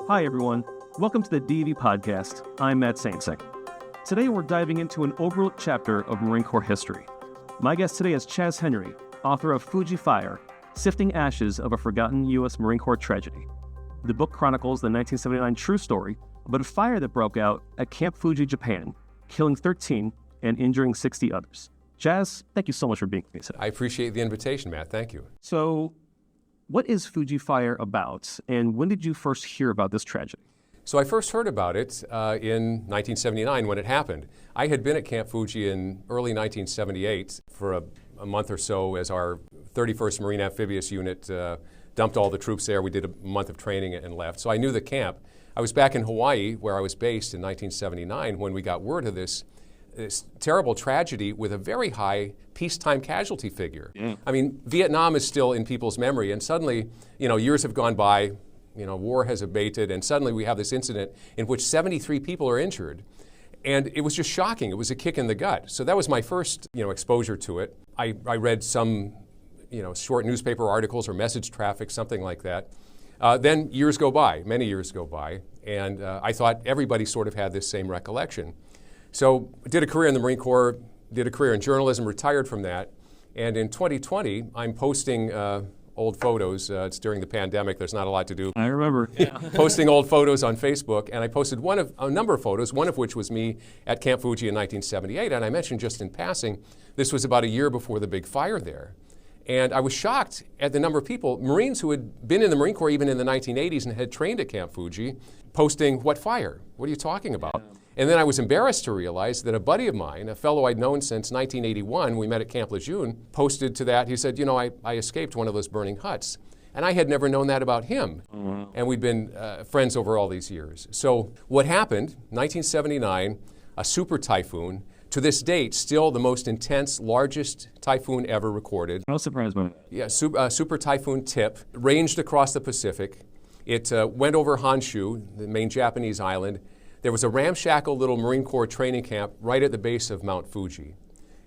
Hi, everyone. Welcome to the DV Podcast. I'm Matt Saintsek. Today, we're diving into an overlooked chapter of Marine Corps history. My guest today is Chaz Henry, author of Fuji Fire, Sifting Ashes of a Forgotten U.S. Marine Corps Tragedy. The book chronicles the 1979 true story about a fire that broke out at Camp Fuji, Japan, killing 13 and injuring 60 others. Chaz, thank you so much for being with me today. I appreciate the invitation, Matt. Thank you. So, what is Fuji Fire about, and when did you first hear about this tragedy? So I first heard about it in 1979 when it happened. I had been at Camp Fuji in early 1978 for a month or so as our 31st Marine Amphibious Unit dumped all the troops there. We did a month of training and left. So I knew the camp. I was back in Hawaii where I was based in 1979 when we got word of this terrible tragedy with a very high peacetime casualty figure. Yeah. I mean, Vietnam is still in people's memory, and suddenly, years have gone by, war has abated, and suddenly we have this incident in which 73 people are injured. And it was just shocking. It was a kick in the gut. So that was my first, exposure to it. I read some, short newspaper articles or message traffic, something like that. Then years go by, many years go by, and I thought everybody sort of had this same recollection. So did a career in the Marine Corps, did a career in journalism, retired from that. And in 2020, I'm posting old photos. It's during the pandemic. There's not a lot to do. I remember. Yeah. Posting old photos on Facebook. And I posted a number of photos, one of which was me at Camp Fuji in 1978. And I mentioned just in passing, this was about a year before the big fire there. And I was shocked at the number of people, Marines who had been in the Marine Corps even in the 1980s and had trained at Camp Fuji, posting, "What fire? What are you talking about?" Yeah. And then I was embarrassed to realize that a buddy of mine, a fellow I'd known since 1981, we met at Camp Lejeune, posted to that. He said, I escaped one of those burning huts. And I had never known that about him. Mm-hmm. And we'd been friends over all these years. So what happened, 1979, a super typhoon, to this date, still the most intense, largest typhoon ever recorded. No surprise by that. Yeah, super typhoon tip, ranged across the Pacific. It went over Honshu, the main Japanese island. There was a ramshackle little Marine Corps training camp right at the base of Mount Fuji.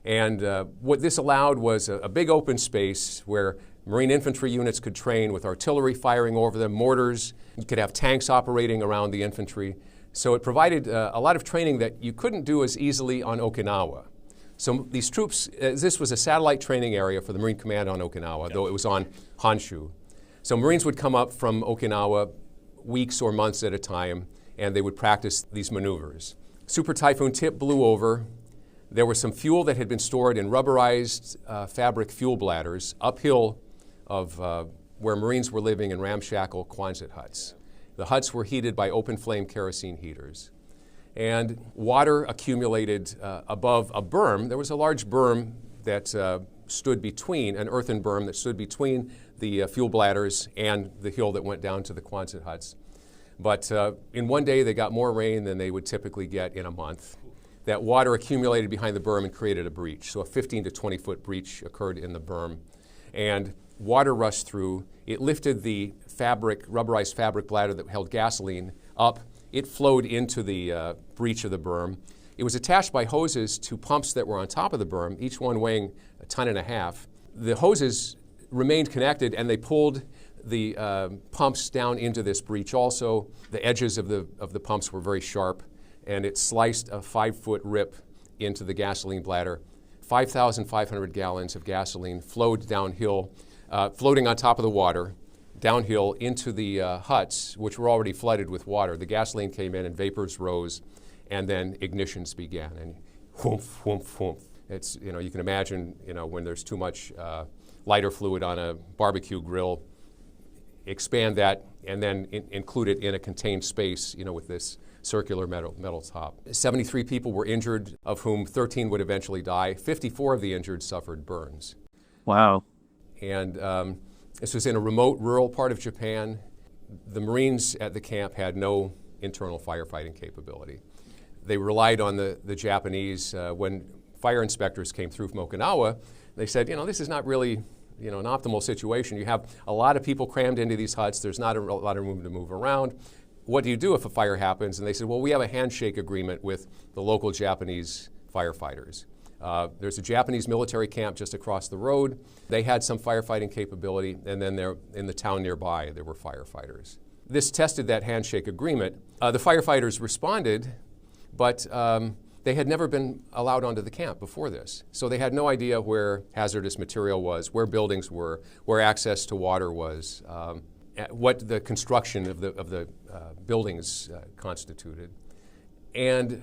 And what this allowed was a big open space where Marine infantry units could train with artillery firing over them, mortars. You could have tanks operating around the infantry. So it provided a lot of training that you couldn't do as easily on Okinawa. So these troops, this was a satellite training area for the Marine Command on Okinawa, though it was on Honshu. So Marines would come up from Okinawa weeks or months at a time, and they would practice these maneuvers. Super typhoon tip blew over. There was some fuel that had been stored in rubberized fabric fuel bladders uphill of where Marines were living in ramshackle Quonset huts. The huts were heated by open flame kerosene heaters. And water accumulated above a berm. There was a large berm that stood between, an earthen berm that stood between the fuel bladders and the hill that went down to the Quonset huts. But in one day, they got more rain than they would typically get in a month. That water accumulated behind the berm and created a breach. So a 15 to 20 foot breach occurred in the berm. And water rushed through. It lifted the rubberized fabric bladder that held gasoline up. It flowed into the breach of the berm. It was attached by hoses to pumps that were on top of the berm, each one weighing 1.5 tons. The hoses remained connected, and they pulled the pumps down into this breach also. The edges of the pumps were very sharp, and it sliced a 5-foot rip into the gasoline bladder. 5,500 gallons of gasoline flowed downhill, floating on top of the water, downhill into the huts, which were already flooded with water. The gasoline came in and vapors rose, and then ignitions began, and whoomph, whoomph, whoomph. It's, you can imagine, when there's too much lighter fluid on a barbecue grill, expand that and then include it in a contained space, with this circular metal top. 73 people were injured, of whom 13 would eventually die. 54 of the injured suffered burns. Wow. And this was in a remote rural part of Japan. The Marines at the camp had no internal firefighting capability. They relied on the Japanese. When fire inspectors came through from Okinawa, they said, this is not really an optimal situation. You have a lot of people crammed into these huts. There's not a lot of room to move around. What do you do if a fire happens? And they said, well, we have a handshake agreement with the local Japanese firefighters. There's a Japanese military camp just across the road. They had some firefighting capability, and then there, in the town nearby, there were firefighters. this tested that handshake agreement. The firefighters responded, but they had never been allowed onto the camp before this. So they had no idea where hazardous material was, where buildings were, where access to water was, what the construction of the buildings constituted. And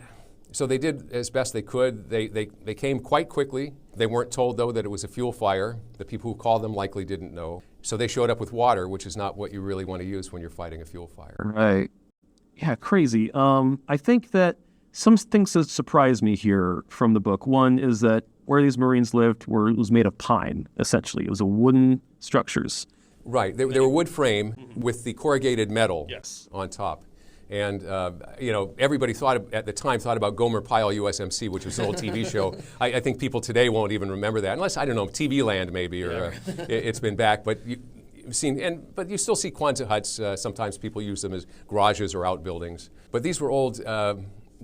so they did as best they could. They came quite quickly. They weren't told, though, that it was a fuel fire. The people who called them likely didn't know. So they showed up with water, which is not what you really want to use when you're fighting a fuel fire. Right. Yeah, crazy. I think that some things that surprise me here from the book. One is that where these Marines lived was made of pine, essentially. It was a wooden structures. Right. They were wood frame with the corrugated metal on top. And, everybody at the time thought about Gomer Pyle USMC, which was an old TV show. I think people today won't even remember that, unless, I don't know, TV Land maybe, or it's been back. But but you still see Quonset huts. Sometimes people use them as garages or outbuildings. But these were old.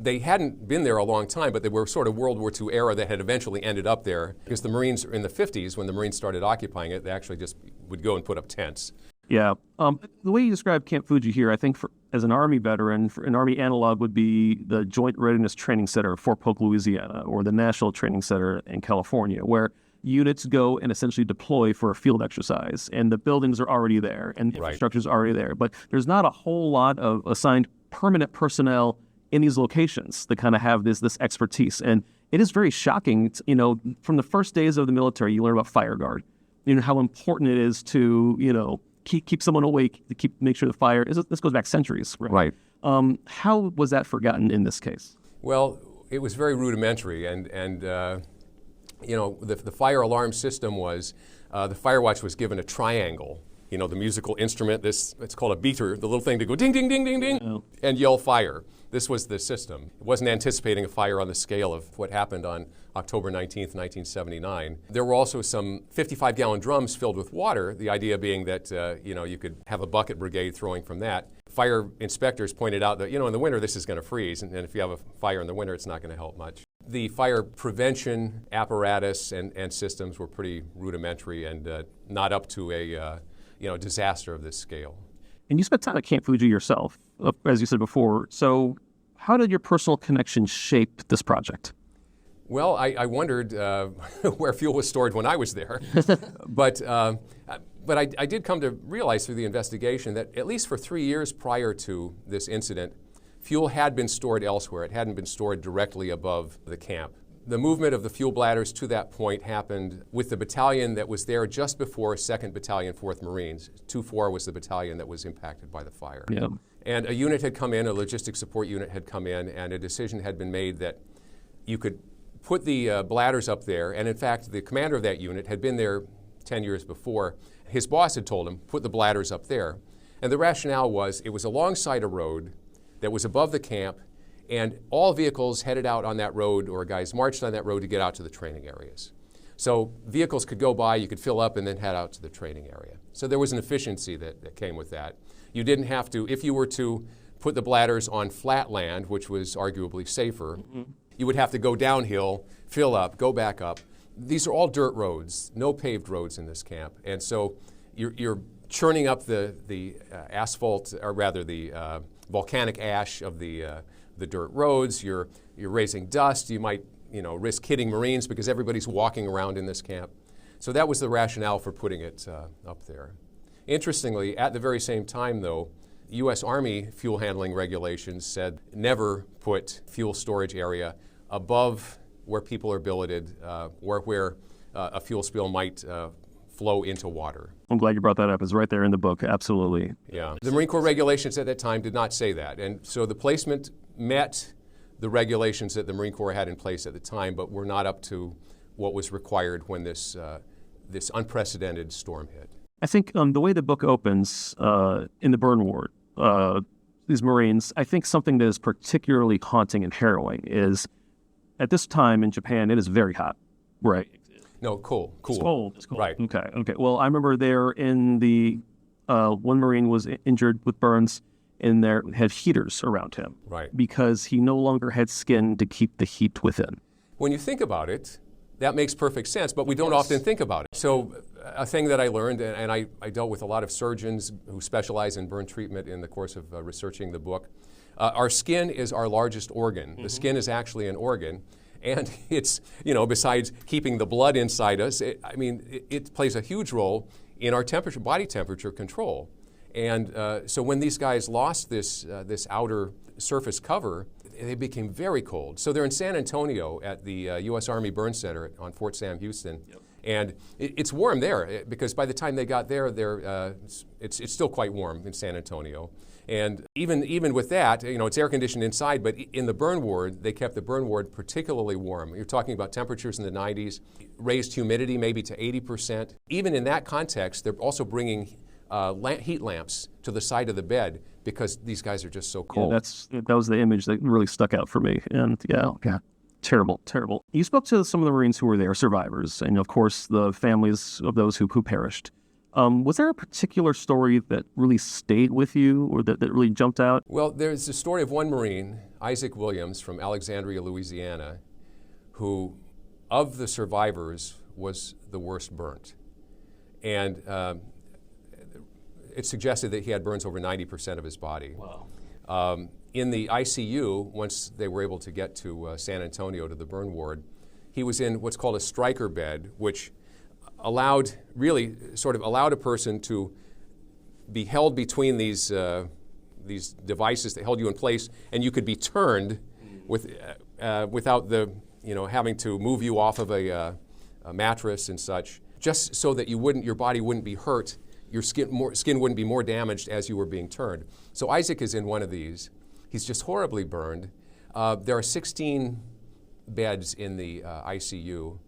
They hadn't been there a long time, but they were sort of World War II era that had eventually ended up there. Because the Marines, in the 50s, when the Marines started occupying it, they actually just would go and put up tents. Yeah. The way you describe Camp Fuji here, I think as an Army veteran, an Army analog would be the Joint Readiness Training Center of Fort Polk, Louisiana, or the National Training Center in California, where units go and essentially deploy for a field exercise. And the buildings are already there, and the infrastructure is already there. But there's not a whole lot of assigned permanent personnel in these locations that kind of have this expertise. And it is very shocking, from the first days of the military, you learn about fire guard, how important it is to, keep someone awake, to make sure the fire, this goes back centuries. Right. How was that forgotten in this case? Well, it was very rudimentary, and the fire alarm system was, the fire watch was given a triangle, the musical instrument, it's called a beater, the little thing to go ding, ding, ding, ding, ding, and yell fire. This was the system. It wasn't anticipating a fire on the scale of what happened on October 19th, 1979. There were also some 55-gallon drums filled with water, the idea being that, you could have a bucket brigade throwing from that. Fire inspectors pointed out that, in the winter this is going to freeze, and if you have a fire in the winter, it's not going to help much. The fire prevention apparatus and systems were pretty rudimentary and not up to a disaster of this scale. And you spent time at Camp Fuji yourself, as you said before. So how did your personal connection shape this project? Well, I wondered where fuel was stored when I was there. But I did come to realize through the investigation that at least for 3 years prior to this incident, fuel had been stored elsewhere. It hadn't been stored directly above the camp. The movement of the fuel bladders to that point happened with the battalion that was there just before 2nd Battalion, 4th Marines. 2-4 was the battalion that was impacted by the fire. Yeah. And a unit had come in, a logistics support unit had come in, and a decision had been made that you could put the bladders up there. And in fact, the commander of that unit had been there 10 years before. His boss had told him, put the bladders up there. And the rationale was it was alongside a road that was above the camp, and all vehicles headed out on that road, or guys marched on that road to get out to the training areas. So vehicles could go by, you could fill up, and then head out to the training area. So there was an efficiency that came with that. You didn't have to, if you were to put the bladders on flat land, which was arguably safer, you would have to go downhill, fill up, go back up. These are all dirt roads, no paved roads in this camp. And so you're churning up the asphalt, or rather the volcanic ash of the dirt roads. You're raising dust. You might risk hitting Marines because everybody's walking around in this camp. So that was the rationale for putting it up there. Interestingly, at the very same time, though, U.S. Army fuel handling regulations said never put fuel storage area above where people are billeted or where a fuel spill might flow into water. I'm glad you brought that up. It's right there in the book. Absolutely. Yeah. The Marine Corps regulations at that time did not say that. And so the placement met the regulations that the Marine Corps had in place at the time, but were not up to what was required when this unprecedented storm hit. I think the way the book opens in the burn ward, these Marines, I think something that is particularly haunting and harrowing is at this time in Japan, it is very hot. Right. No, cool. It's cold. It's cold. Right. Okay. Well, I remember there in the one Marine was injured with burns, and there had heaters around him. Right. Because he no longer had skin to keep the heat within. When you think about it, that makes perfect sense, but we don't often think about it. So a thing that I learned, and I dealt with a lot of surgeons who specialize in burn treatment in the course of researching the book. Our skin is our largest organ. The skin is actually an organ, and it's, besides keeping the blood inside us, it plays a huge role in our temperature, body temperature control. And so when these guys lost this outer surface cover, they became very cold. So they're in San Antonio at the U.S. Army Burn Center on Fort Sam Houston. Yep. And it's warm there because by the time they got there, it's still quite warm in San Antonio. And even with that, it's air conditioned inside, but in the burn ward, they kept the burn ward particularly warm. You're talking about temperatures in the 90s, raised humidity maybe to 80%. Even in that context, they're also bringing heat lamps to the side of the bed because these guys are just so cold. Yeah, that was the image that really stuck out for me. And terrible. You spoke to some of the Marines who were there, survivors, and of course the families of those who perished. Was there a particular story that really stayed with you or that really jumped out? Well, there's the story of one Marine, Isaac Williams from Alexandria, Louisiana, who, of the survivors, was the worst burnt. And it suggested that he had burns over 90% of his body. Wow. In the ICU, once they were able to get to San Antonio to the burn ward, he was in what's called a striker bed, which allowed a person to be held between these devices that held you in place, and you could be turned without having to move you off of a mattress and such, just so that your body wouldn't be hurt, your skin wouldn't be more damaged as you were being turned. So Isaac is in one of these. He's just horribly burned. There are 16 beds in the ICU.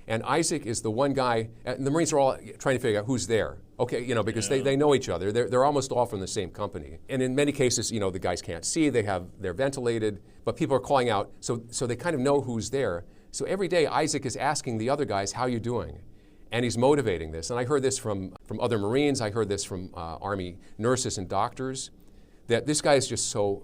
And Isaac is the one guy, and the Marines are all trying to figure out who's there. Okay, because they know each other. They're almost all from the same company. And in many cases, the guys can't see, they're ventilated, but people are calling out, so they kind of know who's there. So every day, Isaac is asking the other guys, how you doing? And he's motivating this. And I heard this from other Marines, I heard this from Army nurses and doctors, that this guy is just so,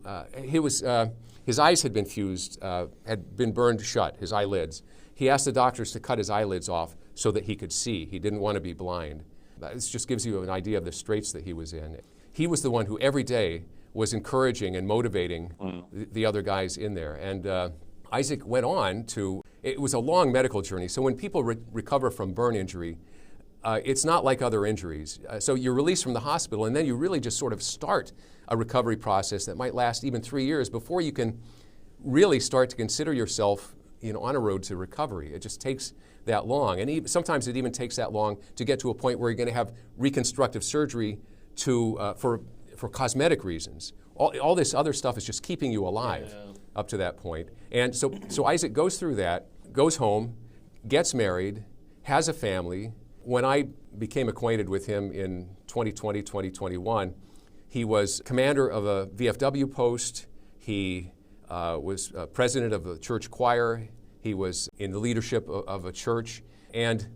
his eyes had been fused, had been burned shut, his eyelids. He asked the doctors to cut his eyelids off so that he could see. He didn't want to be blind. This just gives you an idea of the straits that he was in. He was the one who every day was encouraging and motivating the other guys in there. And Isaac went on to, it was a long medical journey. So when people recover from burn injury, it's not like other injuries. So you're released from the hospital, and then you really just sort of start a recovery process that might last even 3 years before you can really start to consider yourself on a road to recovery. It just takes that long. And sometimes it even takes that long to get to a point where you're going to have reconstructive surgery for cosmetic reasons. All this other stuff is just keeping you alive up to that point. And so Isaac goes through that, goes home, gets married, has a family. When I became acquainted with him in 2020, 2021, he was commander of a VFW post. He was president of the church choir. He was in the leadership of a church, and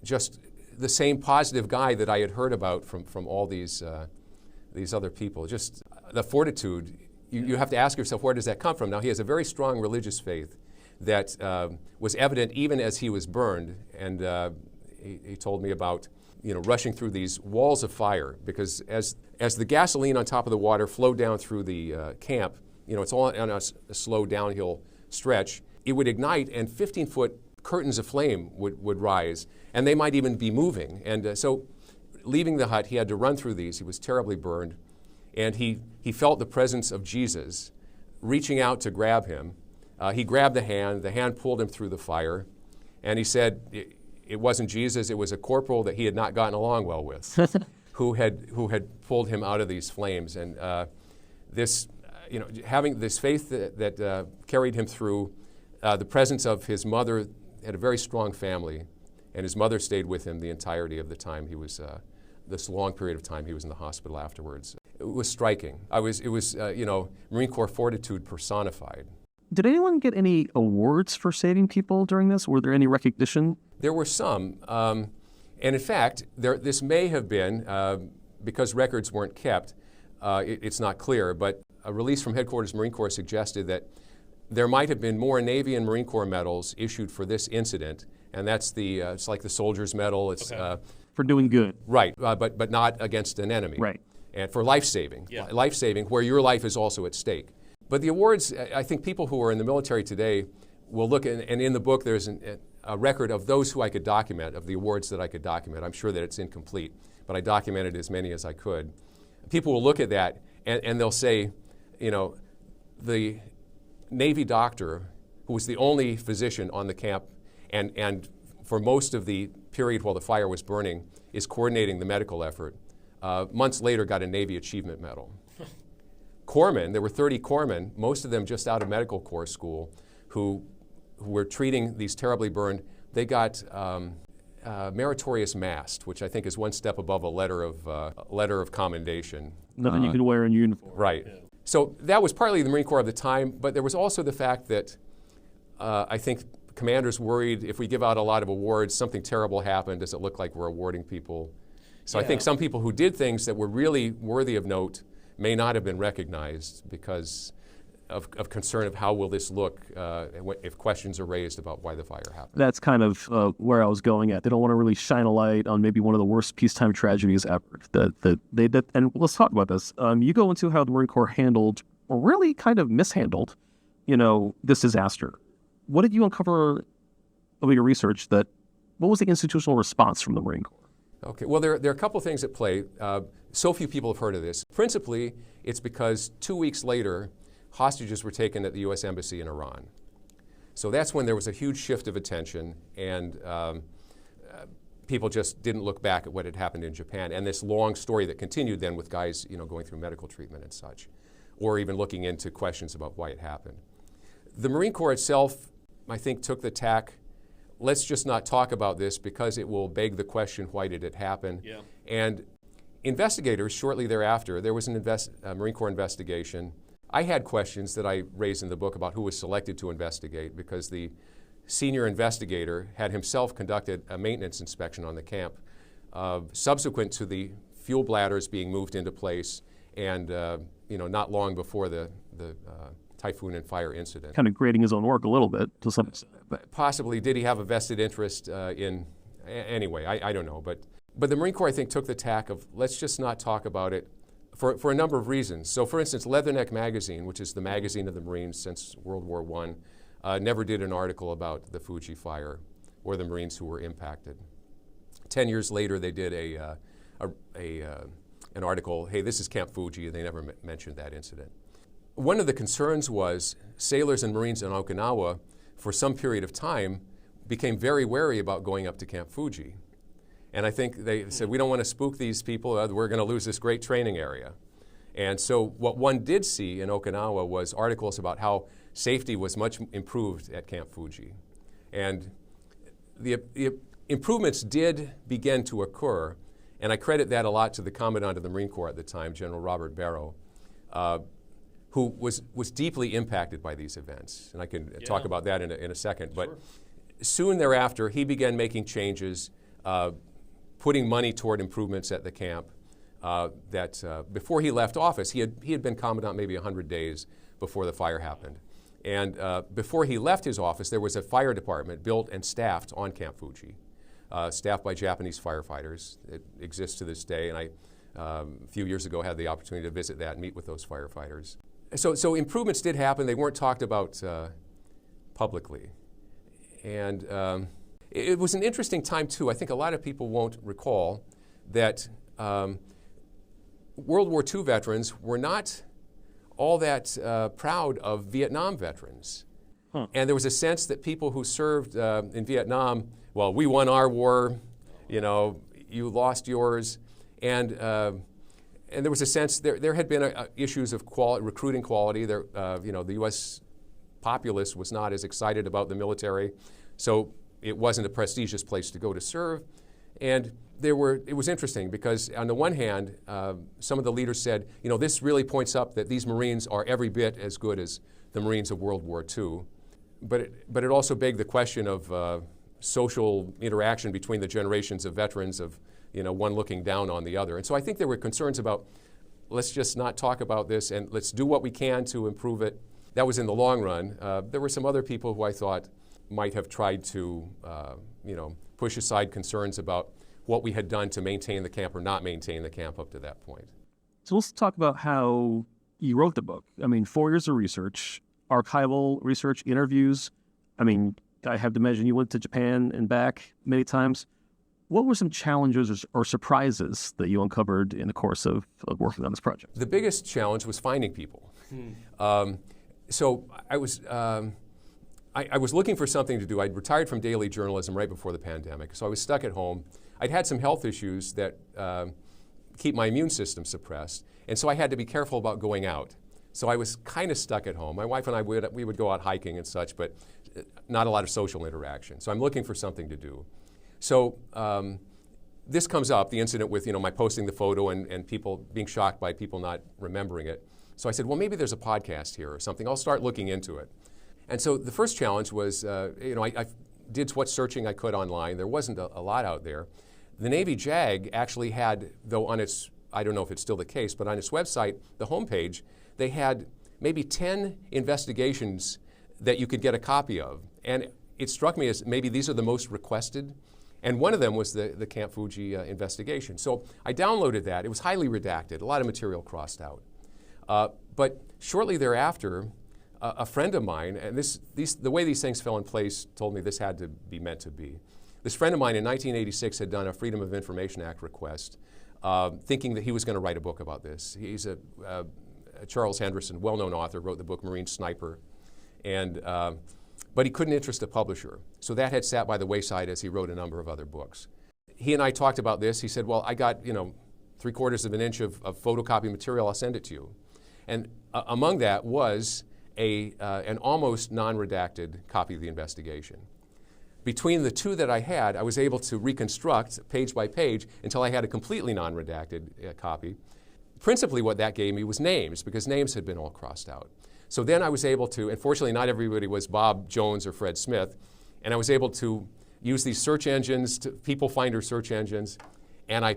just the same positive guy that I had heard about from all these other people. Just the fortitude. You have to ask yourself, where does that come from? Now, he has a very strong religious faith that was evident even as he was burned, and he told me about rushing through these walls of fire, because as the gasoline on top of the water flowed down through the camp, it's all on a slow downhill stretch. It would ignite, and 15-foot curtains of flame would rise, and they might even be moving. And so leaving the hut, he had to run through these. He was terribly burned, and he felt the presence of Jesus reaching out to grab him. He grabbed the hand pulled him through the fire, and he said it wasn't Jesus, it was a corporal that he had not gotten along well with, who had pulled him out of these flames. And having this faith that carried him through, the presence of his mother, had a very strong family, and his mother stayed with him the entirety of the time he was, this long period of time he was in the hospital afterwards. It was striking. It was Marine Corps fortitude personified. Did anyone get any awards for saving people during this? Were there any recognition? There were some. And in fact, this may have been, because records weren't kept, it's not clear, but a release from Headquarters Marine Corps suggested that there might have been more Navy and Marine Corps medals issued for this incident, and that's it's like the soldier's medal. It's for doing good. Right, but not against an enemy. Right. And for life-saving, life-saving, where your life is also at stake. But the awards, I think people who are in the military today will look, and in the book there's a record of those who I could document, of the awards that I could document. I'm sure that it's incomplete, but I documented as many as I could. People will look at that and they'll say, you know, the Navy doctor who was the only physician on the camp and for most of the period while the fire was burning is coordinating the medical effort, months later got a Navy Achievement Medal. Corpsmen, there were 30 corpsmen, most of them just out of medical corps school, who were treating these terribly burned. They got meritorious mast, which I think is one step above a letter of commendation. Nothing you could wear in uniform. Right. Yeah. So that was partly the Marine Corps of the time, but there was also the fact that I think commanders worried if we give out a lot of awards, something terrible happened. Does it look like we're awarding people? So I think some people who did things that were really worthy of note may not have been recognized because of concern of how will this look if questions are raised about why the fire happened. That's kind of where I was going at. They don't want to really shine a light on maybe one of the worst peacetime tragedies ever. And let's talk about this. You go into how the Marine Corps handled, or really kind of mishandled, this disaster. What did you uncover of your research what was the institutional response from the Marine Corps? Okay, well, there are a couple things at play. So few people have heard of this. Principally, it's because 2 weeks later, hostages were taken at the U.S. Embassy in Iran. So that's when there was a huge shift of attention, and people just didn't look back at what had happened in Japan, and this long story that continued then with guys going through medical treatment and such, or even looking into questions about why it happened. The Marine Corps itself, I think, took the tack, let's just not talk about this because it will beg the question, why did it happen? Yeah. And investigators, shortly thereafter, there was a Marine Corps investigation. I had questions that I raised in the book about who was selected to investigate because the senior investigator had himself conducted a maintenance inspection on the camp subsequent to the fuel bladders being moved into place and not long before the typhoon and fire incident. Kind of grading his own work a little bit to some extent. Possibly. Did he have a vested interest anyway, I don't know. But the Marine Corps, I think, took the tack of let's just not talk about it for a number of reasons. So, for instance, Leatherneck Magazine, which is the magazine of the Marines since World War I, never did an article about the Fuji Fire or the Marines who were impacted. 10 years later, they did an article, hey, this is Camp Fuji, and they never mentioned that incident. One of the concerns was sailors and Marines in Okinawa, for some period of time, became very wary about going up to Camp Fuji. And I think they said, we don't want to spook these people, we're going to lose this great training area. And so what one did see in Okinawa was articles about how safety was much improved at Camp Fuji. And the improvements did begin to occur, and I credit that a lot to the Commandant of the Marine Corps at the time, General Robert Barrow, who was deeply impacted by these events. And I can talk about that in a second. But soon thereafter, he began making changes, putting money toward improvements at the camp. Before he left office, he had been Commandant maybe 100 days before the fire happened. And before he left his office, there was a fire department built and staffed on Camp Fuji, staffed by Japanese firefighters. It exists to this day, and I, a few years ago, had the opportunity to visit that and meet with those firefighters. So improvements did happen. They weren't talked about publicly. And it was an interesting time, too. I think a lot of people won't recall that World War II veterans were not all that proud of Vietnam veterans. Huh. And there was a sense that people who served in Vietnam, well, we won our war, you lost yours. And there was a sense there had been issues of recruiting quality. The U.S. populace was not as excited about the military, so it wasn't a prestigious place to go to serve. And it was interesting because on the one hand, some of the leaders said, this really points up that these Marines are every bit as good as the Marines of World War II. But it also begged the question of social interaction between the generations of veterans of one looking down on the other. And so I think there were concerns about let's just not talk about this and let's do what we can to improve it. That was in the long run. There were some other people who I thought might have tried to, push aside concerns about what we had done to maintain the camp or not maintain the camp up to that point. So let's talk about how you wrote the book. I mean, 4 years of research, archival research, interviews. I mean, I have to imagine you went to Japan and back many times. What were some challenges or surprises that you uncovered in the course of working on this project? The biggest challenge was finding people. So I was looking for something to do. I'd retired from daily journalism right before the pandemic, so I was stuck at home. I'd had some health issues that keep my immune system suppressed, and so I had to be careful about going out. So I was kind of stuck at home. My wife and I we would go out hiking and such, but not a lot of social interaction. So I'm looking for something to do. So this comes up, the incident with my posting the photo and people being shocked by people not remembering it. So I said, well, maybe there's a podcast here or something. I'll start looking into it. And so the first challenge was, I did what searching I could online. There wasn't a lot out there. The Navy JAG actually had, though on its, I don't know if it's still the case, but on its website, the homepage, they had maybe 10 investigations that you could get a copy of. And it struck me as maybe these are the most requested. And one of them was the Camp Fuji investigation. So I downloaded that. It was highly redacted, a lot of material crossed out. But shortly thereafter, a friend of mine, and the way these things fell in place told me this had to be meant to be. This friend of mine in 1986 had done a Freedom of Information Act request, thinking that he was going to write a book about this. He's Charles Henderson, well-known author, wrote the book Marine Sniper, but he couldn't interest a publisher. So that had sat by the wayside as he wrote a number of other books. He and I talked about this. He said, well, I got 3/4 of an inch of photocopy material. I'll send it to you. And among that was an almost non-redacted copy of the investigation. Between the two that I had, I was able to reconstruct page by page until I had a completely non-redacted copy. Principally what that gave me was names, because names had been all crossed out. So then I was able to, and fortunately not everybody was Bob Jones or Fred Smith, and I was able to use these search engines, people finder search engines, and I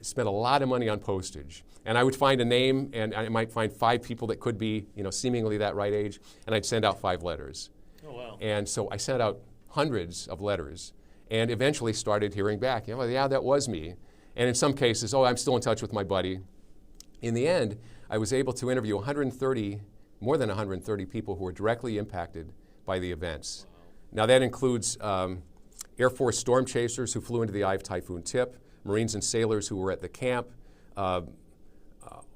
spent a lot of money on postage. And I would find a name, and I might find 5 people that could be, seemingly that right age, and I'd send out 5 letters. Oh, wow. And so I sent out hundreds of letters, and eventually started hearing back. Yeah, that was me. And in some cases, I'm still in touch with my buddy. In the end, I was able to interview more than 130 people who were directly impacted by the events. Wow. Now that includes Air Force storm chasers who flew into the eye of Typhoon Tip, Marines and sailors who were at the camp,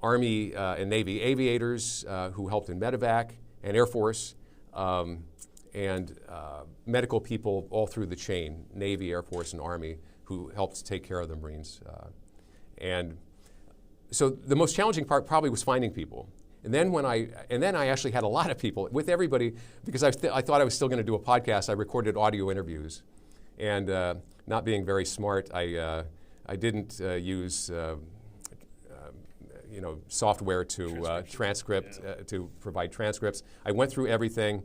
Army and Navy aviators who helped in medevac, and Air Force, and medical people all through the chain, Navy, Air Force, and Army, who helped take care of the Marines. And so the most challenging part probably was finding people. And then I actually had a lot of people with everybody, because I thought I was still going to do a podcast. I recorded audio interviews, and not being very smart, I didn't use software to transcript to provide transcripts. I went through everything,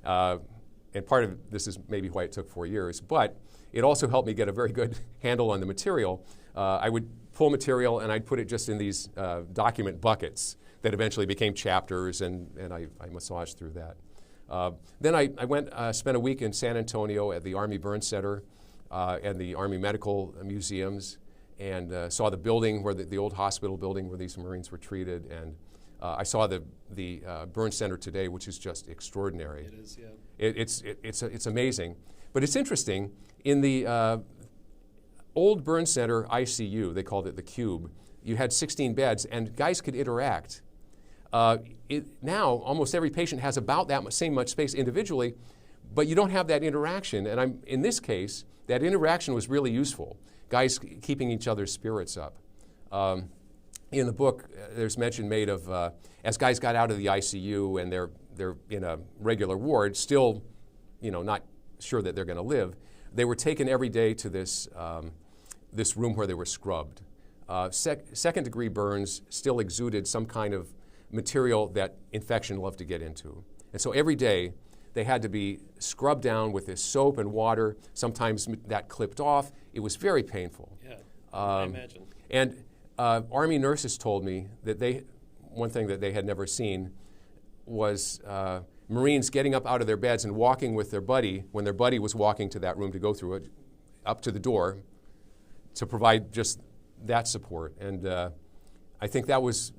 and part of this is maybe why it took 4 years. But it also helped me get a very good handle on the material. I would pull material and I'd put it just in these document buckets that eventually became chapters, and I massaged through that. Then I went, spent a week in San Antonio at the Army Burn Center and the Army Medical Museums, and saw the building, where the old hospital building where these Marines were treated, and I saw the Burn Center today, which is just extraordinary. It is, yeah. It's amazing. But it's interesting, in the old Burn Center ICU, they called it the Cube, you had 16 beds, and guys could interact. Now, almost every patient has about that same much space individually, but you don't have that interaction. And in this case, that interaction was really useful. Guys keeping each other's spirits up. In the book, there's mention made of as guys got out of the ICU and they're in a regular ward, still, not sure that they're going to live. They were taken every day to this room where they were scrubbed. Second-degree burns still exuded some kind of material that infection loved to get into. And so every day, they had to be scrubbed down with this soap and water. Sometimes that clipped off. It was very painful. Yeah, I imagine. And Army nurses told me that one thing that they had never seen was Marines getting up out of their beds and walking with their buddy when their buddy was walking to that room to go through it, up to the door, to provide just that support. And I think that was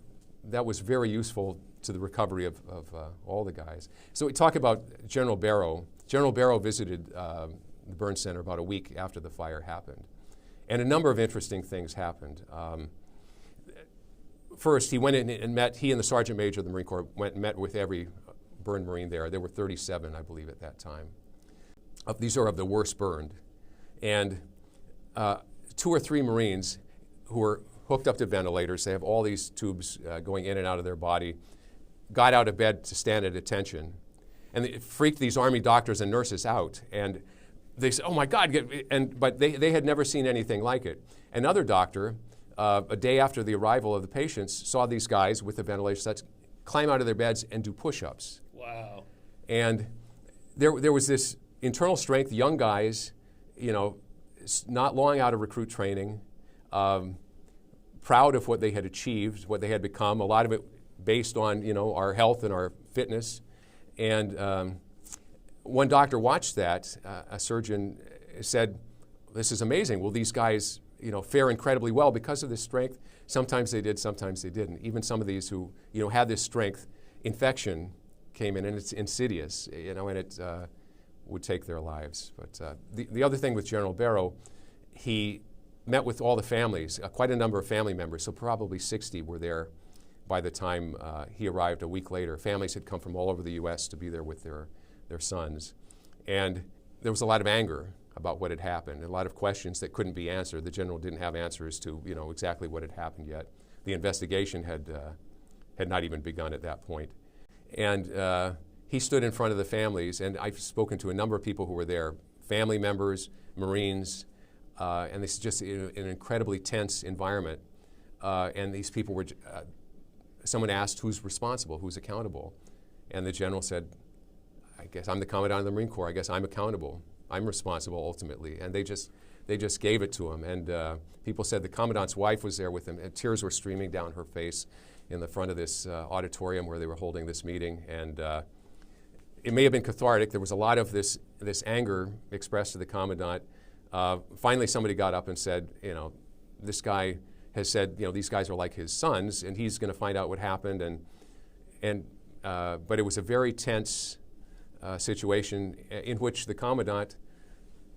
very useful to the recovery of all the guys. So we talk about General Barrow. General Barrow visited the burn center about a week after the fire happened. And a number of interesting things happened. First, he went in and met, he and the Sergeant Major of the Marine Corps went and met with every burned Marine there. There were 37, I believe, at that time. These are of the worst burned. And 2 or 3 Marines who were hooked up to ventilators, they have all these tubes going in and out of their body, got out of bed to stand at attention. And it freaked these Army doctors and nurses out. And they said, oh my God, but they had never seen anything like it. Another doctor, a day after the arrival of the patients, saw these guys with the ventilation sets climb out of their beds and do push-ups. Wow. And there was this internal strength, young guys, not long out of recruit training, proud of what they had achieved, what they had become, a lot of it based on, our health and our fitness. And one doctor watched that, a surgeon said, this is amazing. Will these guys, fare incredibly well because of this strength? Sometimes they did, sometimes they didn't. Even some of these who, had this strength, infection came in and it's insidious, and it would take their lives. But the other thing with General Barrow, he met with all the families, quite a number of family members, so probably 60 were there by the time he arrived a week later. Families had come from all over the U.S. to be there with their sons. And there was a lot of anger about what had happened, a lot of questions that couldn't be answered. The general didn't have answers to exactly what had happened yet. The investigation had not even begun at that point. And he stood in front of the families, and I've spoken to a number of people who were there, family members, Marines, and this is just an incredibly tense environment. And these people were, someone asked who's responsible, who's accountable. And the general said, I guess I'm the Commandant of the Marine Corps, I guess I'm accountable. I'm responsible ultimately. And they just gave it to him. And people said the Commandant's wife was there with him, and tears were streaming down her face in the front of this auditorium where they were holding this meeting. And it may have been cathartic. There was a lot of this anger expressed to the Commandant. Finally, somebody got up and said, this guy has said, these guys are like his sons, and he's going to find out what happened. But it was a very tense situation in which the Commandant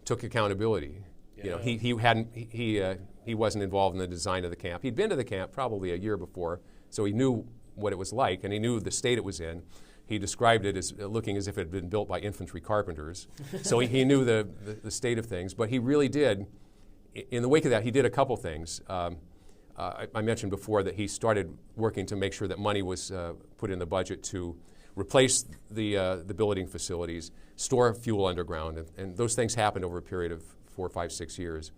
took accountability. Yeah. He wasn't involved in the design of the camp. He'd been to the camp probably a year before, so he knew what it was like, and he knew the state it was in. He described it as looking as if it had been built by infantry carpenters. So he knew the state of things, but he really did. In the wake of that, he did a couple things. I mentioned before that he started working to make sure that money was put in the budget to replace the billeting facilities, store fuel underground, and those things happened over a period of 4, 5, 6 years.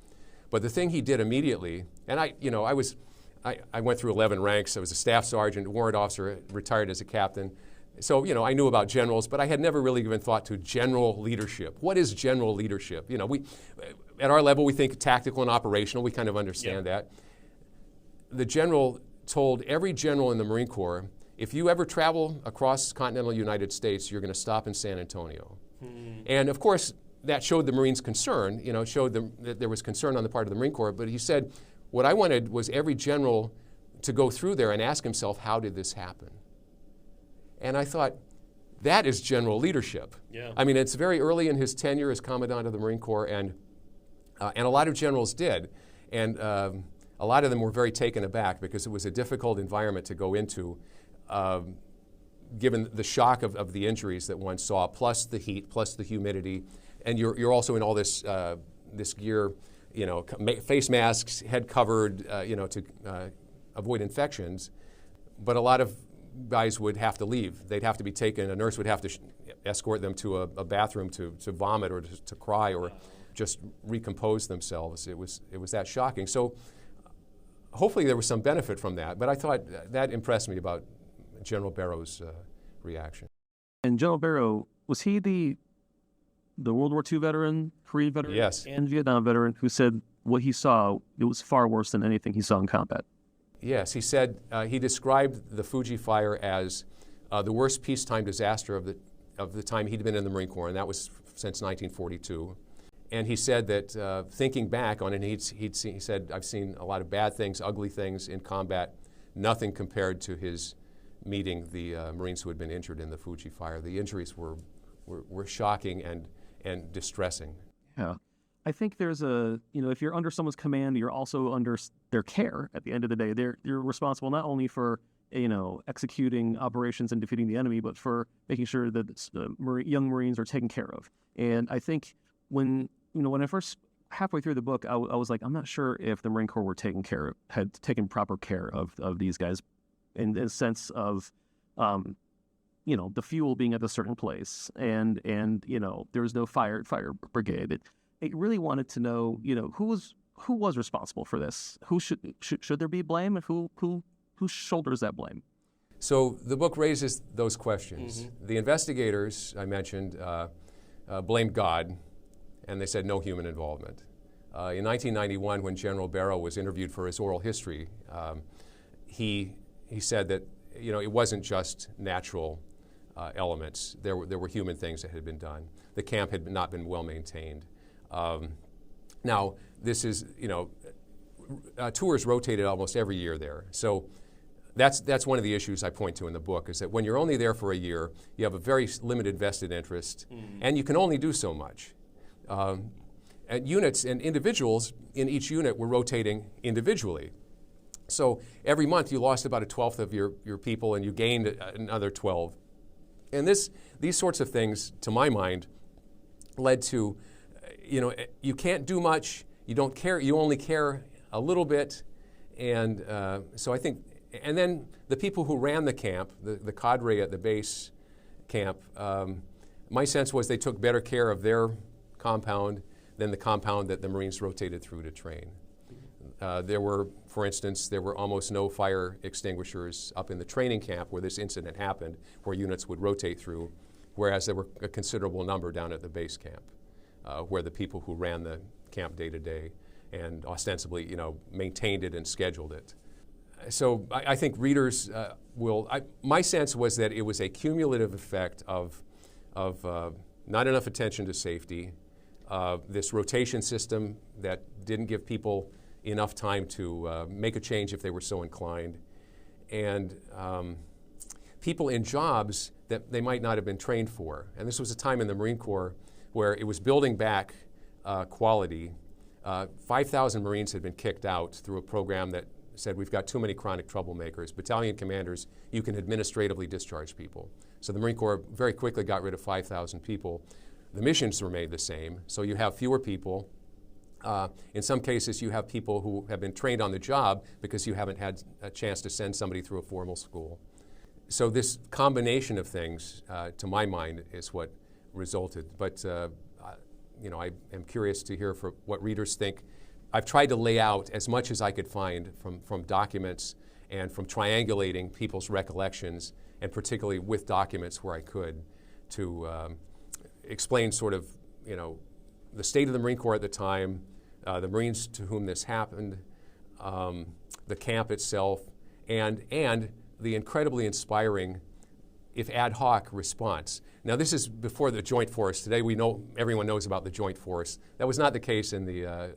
But the thing he did immediately, and I went through 11 ranks. I was a staff sergeant, warrant officer, retired as a captain. So, I knew about generals, but I had never really given thought to general leadership. What is general leadership? At our level, we think tactical and operational. We kind of understand that. The general told every general in the Marine Corps, if you ever travel across continental United States, you're going to stop in San Antonio. And of course, that showed the Marines concern, showed them that there was concern on the part of the Marine Corps. But he said, what I wanted was every general to go through there and ask himself, how did this happen? And I thought, that is general leadership. Yeah. I mean, it's very early in his tenure as Commandant of the Marine Corps, and a lot of generals did. And a lot of them were very taken aback because it was a difficult environment to go into, given the shock of the injuries that one saw, plus the heat, plus the humidity. And you're also in all this gear, face masks, head covered, to avoid infections. But a lot of guys would have to leave. They'd have to be taken. A nurse would have to escort them to a bathroom to vomit or to cry or just recompose themselves. It was that shocking. So hopefully there was some benefit from that. But I thought that impressed me about General Barrow's reaction. And General Barrow, was he the World War II veteran, Korean veteran, Yes. and Vietnam veteran who said what he saw, it was far worse than anything he saw in combat? Yes, he said he described the Fuji Fire as the worst peacetime disaster of the of the time he'd been in the Marine Corps, and that was since 1942. And he said that thinking back on it, he said, I've seen a lot of bad things, ugly things in combat, nothing compared to his meeting the Marines who had been injured in the Fuji Fire. The injuries were shocking and distressing. Yeah. I think there's if you're under someone's command, you're also under their care at the end of the day. You're responsible not only for, executing operations and defeating the enemy, but for making sure that young Marines are taken care of. And I think when I first halfway through the book, I was like, I'm not sure if the Marine Corps had taken proper care of these guys in the sense of, the fuel being at a certain place and there was no fire brigade. It really wanted to know, who was responsible for this? Who should there be blame, and who shoulders that blame? So the book raises those questions. Mm-hmm. The investigators I mentioned blamed God, and they said no human involvement. In 1991, when General Barrow was interviewed for his oral history, he said that it wasn't just natural elements. There were human things that had been done. The camp had not been well maintained. Now, this is, tours rotated almost every year there. So that's one of the issues I point to in the book, is that when you're only there for a year, you have a very limited vested interest, and you can only do so much. And units and individuals in each unit were rotating individually. So every month you lost about 1/12 of your people, and you gained another 12. And these sorts of things, to my mind, led to, you can't do much, you don't care, you only care a little bit. And so I think, and then the people who ran the camp, the cadre at the base camp, my sense was they took better care of their compound than the compound that the Marines rotated through to train. For instance, there were almost no fire extinguishers up in the training camp where this incident happened, where units would rotate through, whereas there were a considerable number down at the base camp, where the people who ran the camp day to day and ostensibly, maintained it and scheduled it. So I think readers my sense was that it was a cumulative effect of not enough attention to safety, this rotation system that didn't give people enough time to make a change if they were so inclined, and people in jobs that they might not have been trained for. And this was a time in the Marine Corps where it was building back quality. 5,000 Marines had been kicked out through a program that said, we've got too many chronic troublemakers. Battalion commanders, you can administratively discharge people. So the Marine Corps very quickly got rid of 5,000 people. The missions remained the same, so you have fewer people. In some cases, you have people who have been trained on the job because you haven't had a chance to send somebody through a formal school. So this combination of things, to my mind, is what resulted. But I am curious to hear what readers think. I've tried to lay out as much as I could find from documents and from triangulating people's recollections, and particularly with documents where I could, to explain sort of, the state of the Marine Corps at the time, the Marines to whom this happened, the camp itself, and the incredibly inspiring, if ad hoc, response. Now, this is before the Joint Force. Today, everyone knows about the Joint Force. That was not the case in the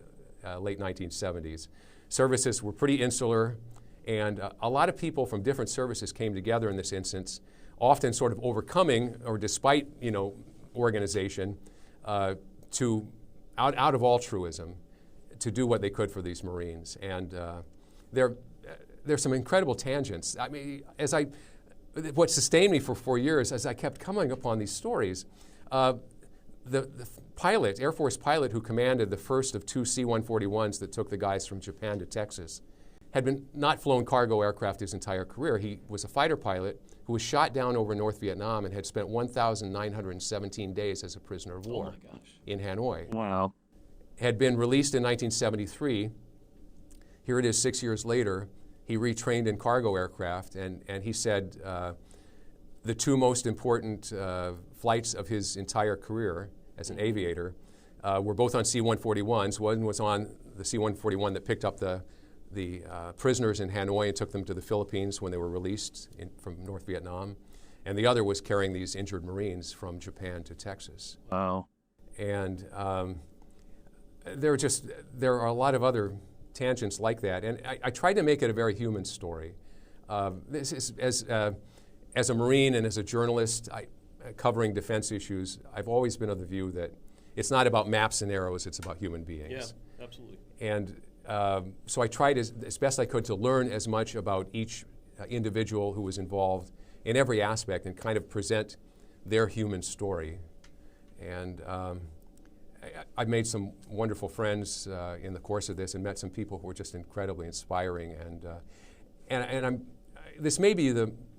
late 1970s. Services were pretty insular, and a lot of people from different services came together in this instance, often sort of overcoming, or despite, organization, out of altruism, to do what they could for these Marines. And there's some incredible tangents. I mean, what sustained me for 4 years, as I kept coming upon these stories, the pilot, Air Force pilot who commanded the first of 2 C-141s that took the guys from Japan to Texas, had not flown cargo aircraft his entire career. He was a fighter pilot who was shot down over North Vietnam and had spent 1,917 days as a prisoner of war in Hanoi. Wow. Had been released in 1973. Here it is 6 years later. He retrained in cargo aircraft, and he said the 2 most important flights of his entire career as an aviator were both on C-141s. One was on the C-141 that picked up the prisoners in Hanoi and took them to the Philippines when they were released from North Vietnam. and the other was carrying these injured Marines from Japan to Texas. Wow. And there are a lot of other tangents like that, and I tried to make it a very human story. This is, as a Marine and as a journalist covering defense issues, I've always been of the view that it's not about maps and arrows, it's about human beings. Yeah, absolutely. And so I tried as best I could to learn as much about each individual who was involved in every aspect and kind of present their human story. And I've made some wonderful friends in the course of this and met some people who were just incredibly inspiring. And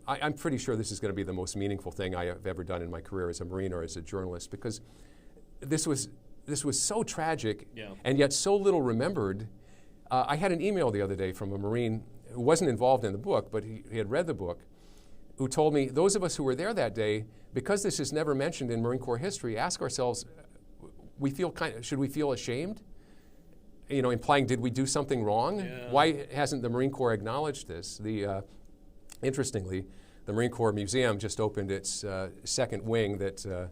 I'm pretty sure this is going to be the most meaningful thing I have ever done in my career as a Marine or as a journalist, because this was so tragic and yet so little remembered. I had an email the other day from a Marine who wasn't involved in the book, but he had read the book, who told me, those of us who were there that day, because this is never mentioned in Marine Corps history, ask ourselves, should we feel ashamed? Implying, did we do something wrong? Yeah. Why hasn't the Marine Corps acknowledged this? Interestingly, the Marine Corps Museum just opened its second wing that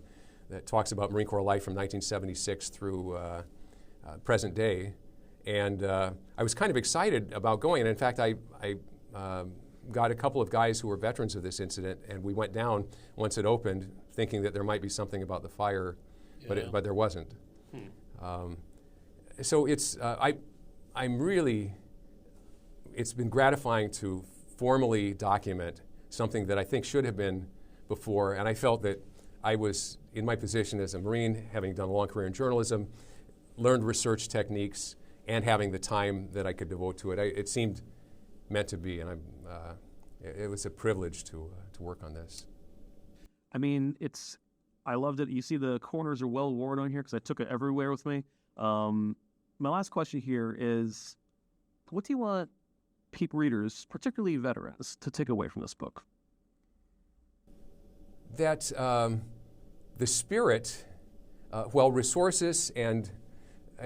talks about Marine Corps life from 1976 through present day. And I was kind of excited about going. And in fact, I got a couple of guys who were veterans of this incident, and we went down once it opened, thinking that there might be something about the fire, but there wasn't. So it's been gratifying to formally document something that I think should have been before, and I felt that I was in my position as a Marine, having done a long career in journalism, learned research techniques, and having the time that I could devote to it. It seemed meant to be, and it was a privilege to work on this. I mean, I loved it. You see the corners are well worn on here because I took it everywhere with me. My last question here is, what do you want readers, particularly veterans, to take away from this book? That the spirit, while resources and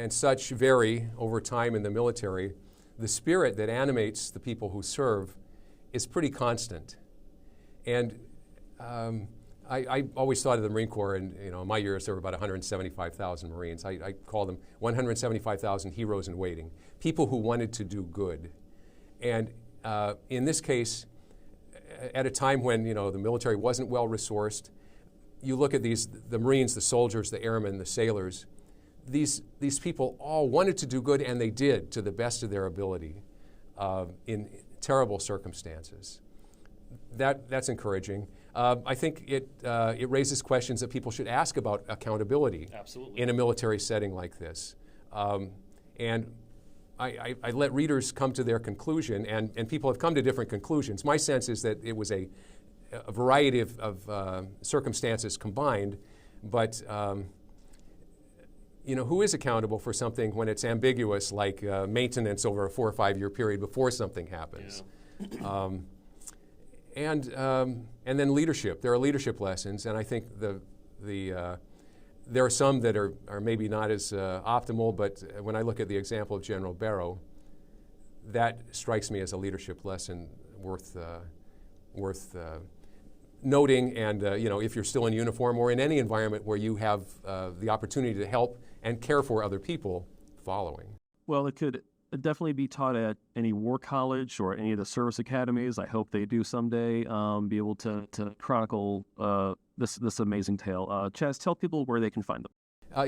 such vary over time in the military, the spirit that animates the people who serve is pretty constant. And I always thought of the Marine Corps, and in my years there were about 175,000 Marines. I call them 175,000 heroes in waiting, people who wanted to do good. And in this case, at a time when the military wasn't well resourced, you look at the Marines, the soldiers, the airmen, the sailors. These people all wanted to do good, and they did to the best of their ability in terrible circumstances. That's encouraging. I think it raises questions that people should ask about accountability. Absolutely. In a military setting like this. And I let readers come to their conclusion, and people have come to different conclusions. My sense is that it was a variety of circumstances combined, but who is accountable for something when it's ambiguous, like maintenance over a 4 or 5 year period before something happens? Yeah. And then leadership. There are leadership lessons, and I think there are some that are maybe not as optimal, but when I look at the example of General Barrow, that strikes me as a leadership lesson worth noting. And if you're still in uniform or in any environment where you have the opportunity to help and care for other people, following. Well, it could definitely be taught at any war college or any of the service academies. I hope they do someday be able to chronicle this amazing tale. Chaz, tell people where they can find them.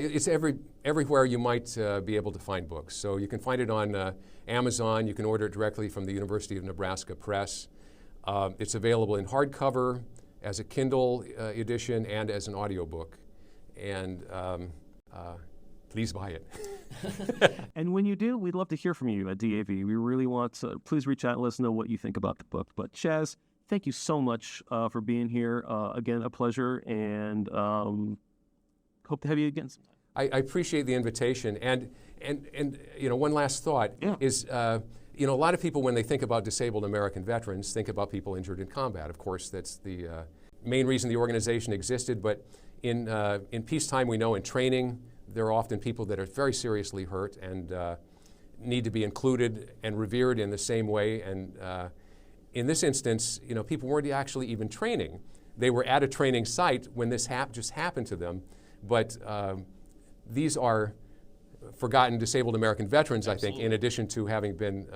It's everywhere you might be able to find books. So you can find it on Amazon. You can order it directly from the University of Nebraska Press. It's available in hardcover, as a Kindle edition, and as an audiobook. And please buy it. And when you do, we'd love to hear from you at DAV. We really want to. Please reach out and let us know what you think about the book. But Chaz, thank you so much for being here. Again, a pleasure, and hope to have you again sometime. I appreciate the invitation. And one last thought is, a lot of people, when they think about disabled American veterans, think about people injured in combat. Of course, that's the main reason the organization existed. But in peacetime, we know in training, there are often people that are very seriously hurt and need to be included and revered in the same way. And in this instance, people weren't actually even training. they were at a training site when this just happened to them. But these are forgotten disabled American veterans, Absolutely. I think, in addition to having been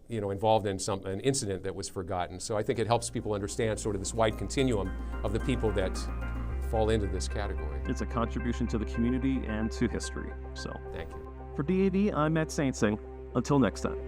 involved in an incident that was forgotten. So I think it helps people understand sort of this wide continuum of the people that fall into this category. It's a contribution to the community and to history. So, Thank you. for DAV, I'm Matt Saintsing. Until next time.